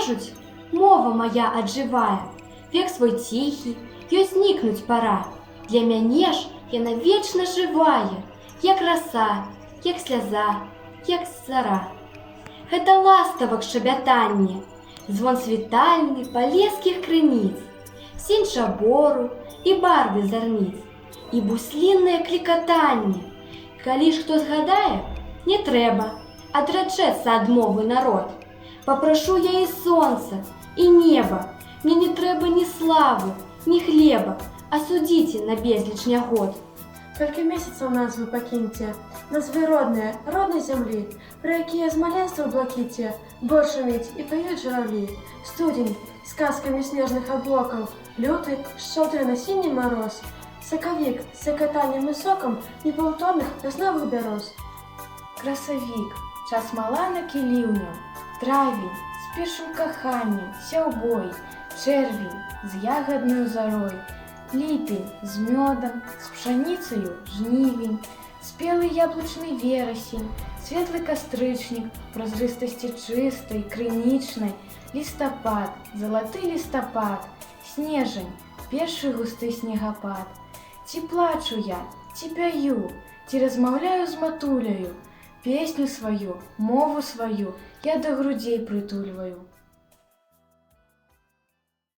кажуць, мова моя аджывае, век свой ціхі, ёй знікнуць пара. Для мяне ж яна вечна жывая, як раса, як сляза, як зара. Гэта ластавак шчабятанне, звон світальны палескіх крыніц, сінь чабору і барвы зарніц, і бусліннае клікатанне. Калі ж хто згадае, не трэба, адрачэцца ад мовы народ. Папрашу я і сонца, і неба, мне не трэба ні славы, ні хлеба, а судзіце на безліч нягод. Толькі месяцаў назвы пакіньце, назвы родныя, роднай зямлі, пра якія з маленства ў блакіце борщ умець і паюць журавлі. Студзень з казкамі снежных аблокаў, люты, шчодры на сіні мароз, сакавік з закатаннем і сокам непаўторных вясновых бяроз. Красавік, час маланак і ліўняў, травень з першым каханнем, сяўбой, чэрвень з ягаднаю зарой, ліпень з мёдам, з пшаніцаю жнівень, спелы яблычны верасень, светлы кастрычнік, празрыстасці чыстай, крынічнай, лістапад, залаты лістапад, снежань, першы густы снегапад. Ці плачу я, ці пяю, ці размаўляю з матуляю, песню сваю, мову сваю я да грудзей прытульваю.